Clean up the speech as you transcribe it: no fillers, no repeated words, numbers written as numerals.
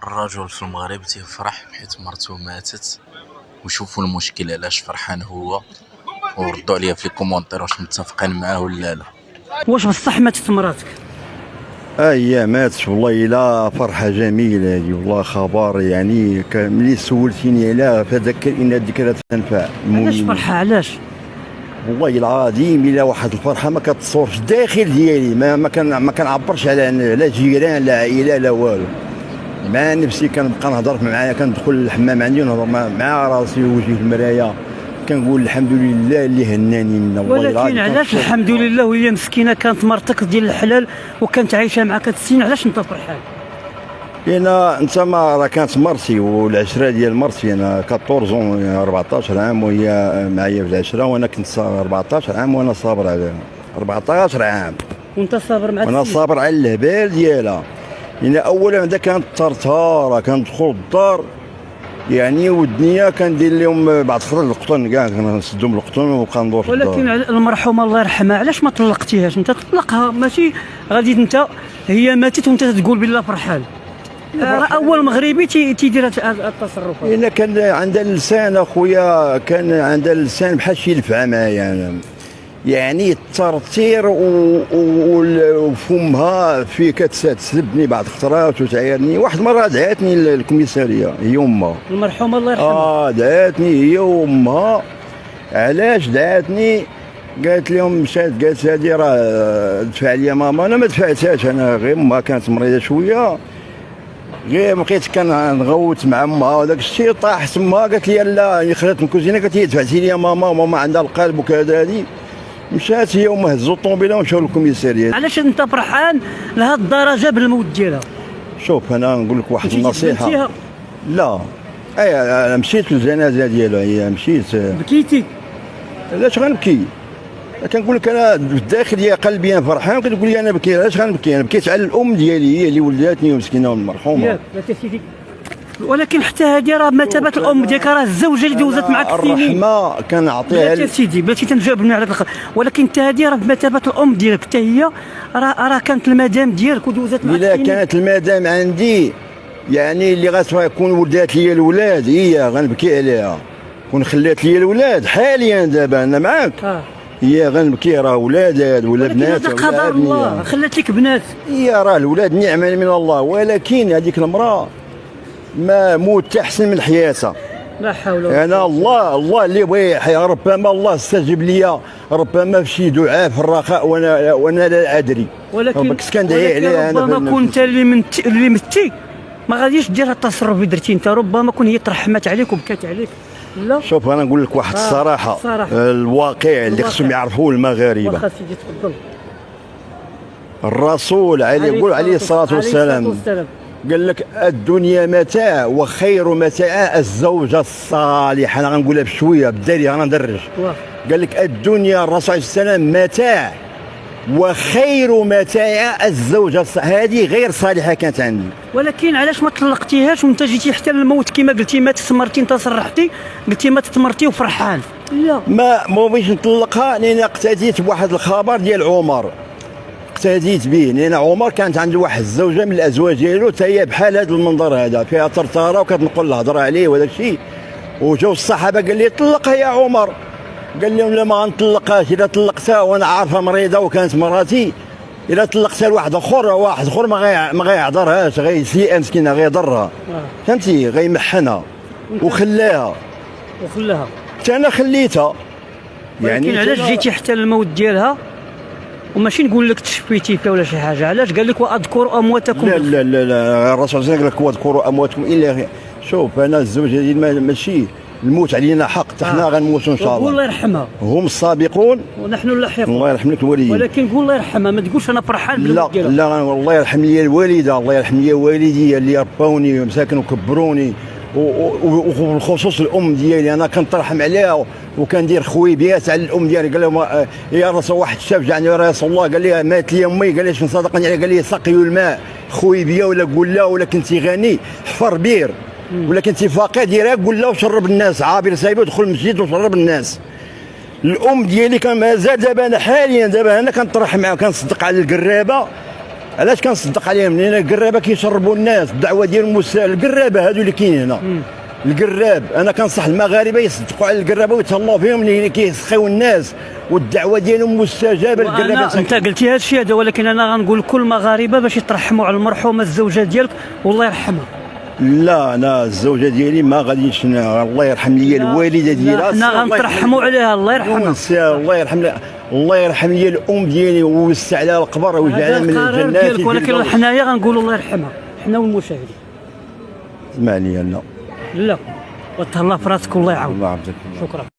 الرجل في المغرب تيفرح حيت مرته ماتت، وشوفوا المشكل علاش فرحان هو، وردوا عليا في الكومونتير واش متفقين معاه ولا لا. واش بصح ماتت مراتك؟ هي ماتت والله الا فرحه جميله هذه والله خبر يعني ملي سولتيني عليها فذكر ان الذكرى تنفع. علاش فرحه علاش؟ والله العظيم الا واحد الفرحه ما كتصورش الداخل ديالي ما كنعبرش على لا جيران لا عائله لا والو. مع نفسي كنبقى نهضر معايا، كندخل للحمام عندي ونهضر مع راسي ووجهي في المرايه، كنقول الحمد لله اللي هناني منا. ولكن علاش الحمد لله وهي مسكينه كانت مرتك ديال الحلال وكانت عايشه معك هاد السنين، علاش انت فرحان؟ لان انت ما راه كانت مرتي والعشره ديال مرتي، انا 14 14 عام وهي معايا في العشره، وانا كنت 14 عام وانا صابر على 14 عام وانت صابر مع وانا صابر على الهبال ديالها. لان اولا هذا كانت طرطاره، كندخل الدار يعني والدنيا كندير لهم بعض الخطر القطن كاع كنسدهم القطن ونبقى ندور في الدار. ولكن المرحومه الله يرحمها علاش ما طلقتيهاش؟ انت تطلقها، ماشي غادي انت هي ماتت وانت تقول بالله فرحان. راه اول مغربي تيدير هذا التصرف. لان كان عندها اللسان اخويا، كان عندها اللسان بحال شي لفعه معايا انا، يعني الترطير وفمها في كتسلبني بعض الخطرات وتعايرني. واحد المره دعاتني الكوميساريه هي امها المرحومه الله يرحمها. دعاتني هي امها. علاش دعاتني؟ قالت لهم مشات قالت هذه راه دفع لي ماما. انا ما دفعتهاش، انا غير امها كانت مريضه شويه، غير بقيت كنغوت مع امها وداك الشيء طاح تما. قالت لي لا، خرجت من الكوزينه قالت لي دفعتي لي ماما عندها القلب وكذا. هذه مشات هي وما هزوا الطوموبيله ومشاو للكوميساريات. علاش انت فرحان لهاد الدرجه بالموت ديالها؟ شوف انا نقول لك واحد النصيحه. لا انا مشيت للجنازه ديالها، هي مشيت. بكيتي؟ علاش غنبكي؟ كنقول لك انا بالداخل ديال قلبي فرحان، كتقول لي انا بكي. علاش غنبكي؟ انا بكيت على الام ديالي هي اللي ولداتني ومسكينه والمرحومه. ياك سيدي، ولكن حتى هذه راه مثابه الام ديالك، راه الزوجه اللي دوزت معك السنين. الرحمه كنعطيها يا سيدي بلاتي تنجاوب على هذاك، ولكن حتى هذه راه بمثابه الام ديالك، حتى هي راه كانت المدام ديالك ودوزت معك السنين. الا كانت المدام عندي يعني اللي غتكون ولدات لي الولاد هي غنبكي عليها. كون خلات لي الولاد حاليا دابا انا معاك هي غنبكي، راه ولاد ولا بنات ولا قدر الله خلات لك بنات. هي راه الولاد نعمه من الله، ولكن هذيك المراه ما موت احسن من حياتها. لا حول ولا قوه. انا الله اللي بغى يحيى، ربما الله استجب لي، ربما في شي دعاء في الرخاء وانا لا ادري. ولكن كندعي عليها انا. ربما كنت اللي متي ما غاديش دير هذا التصرف اللي درتي انت، ربما كون هي ترحمت عليك وبكات عليك. لا شوف انا نقول لك واحد الصراحه، الواقع اللي خصهم يعرفوه المغاربه. واخا سيدي تفضل. الرسول عليه الصلاه والسلام قال لك الدنيا متاع وخير متاع الزوجه الصالحه. انا غنقولها بشويه بالدارجه، انا ندرج. قال لك الدنيا الرسول عليه السلام متاع وخير متاع الزوجه هذه غير صالحه كانت عندي. ولكن علاش ما طلقتيهاش وانت جيتي حتى للموت كما قلتي؟ ما تسمرتي انت صرحتي قلتي ما تتمرتي وفرحان. لا ما بغيتش نطلقها لان اقتديت بواحد الخبر ديال عمر، اقتديت به لان عمر كانت عنده واحد الزوجه من الازواج ديالو حتى هي بحال هذا المنظر هذا، فيها طرطاره وكتنقل الهضره عليه وهذاك الشيء. وجاو الصحابه قال لي طلقها يا عمر، قال لهم لا ما غنطلقهاش. اذا طلقتها وانا عارفه مريضه وكانت مراتي، اذا طلقتها لواحد اخر ما غيعذرهاش، غيسيئها مسكينه، غيضرها. فهمتي؟ غيمحنها وخلاها حتى انا خليتها. يعني علاش جيتي حتى للموت ديالها وماشي نقول لك تشفيتي فيها ولا شي حاجه؟ علاش قال لك واذكروا امواتكم؟ لا الرسول قال لك واذكروا امواتكم الا. شوف انا الزوجه ديال ماشي الموت علينا حق، حنا غنموتوا ان شاء الله. الله يرحمها. هم السابقون ونحن اللاحقون. الله يرحم لك الوالدين. ولكن قول الله يرحمها، ما تقولش انا فرحان بالموت ديالها. لا الله يرحم لي الوالده، الله يرحم لي والدي اللي ربوني ومساكن وكبروني، وبالخصوص الام ديالي انا كنترحم عليها وكندير خويبيات على الام ديالي. قال لهم يا رسول، واحد الشاب جاني يا رسول الله قال لي مات لي امي، قال لي شنو صدقني عليها؟ قال لي سقي الماء خويبيه ولا قول لا، ولا كنتي غني حفر بير، ولا كنتي فقير ديرها قول لا وشرب الناس، عابر سايبه ودخل المسجد وشرب الناس. الام ديالي كان مازال دابا انا حاليا دابا انا كنطرح معاها، كنصدق على القرابه علاش كنصدق عليهم؟ لان القرابه كيشربوا الناس الدعوه ديالهم القرابه هادو اللي كاينين هنا. القراب انا كنصح المغاربه يصدقوا على القرابه ويتهلاو فيهم لان كيسخيو الناس والدعوه ديالهم مستجابه. القرابه انت قلتي هذا الشيء هذا، ولكن انا غنقول كل المغاربه باش يترحموا على المرحومه الزوجه ديالك والله يرحمها. لا انا الزوجه ديالي ما غاديش الله يرحم لي الوالده ديالها. حنا غنترحموا عليها الله يرحمها. الله يرحم الله يرحم لي الام ديالي ويوسع عليها القبر ويجعلها من الجنات. ولكن حنايا غنقولوا الله يرحمها حنا والمشاهدين. اسمع لي لا لا وتهلا في راسك والله يعاون. الله يعافيك. شكرا.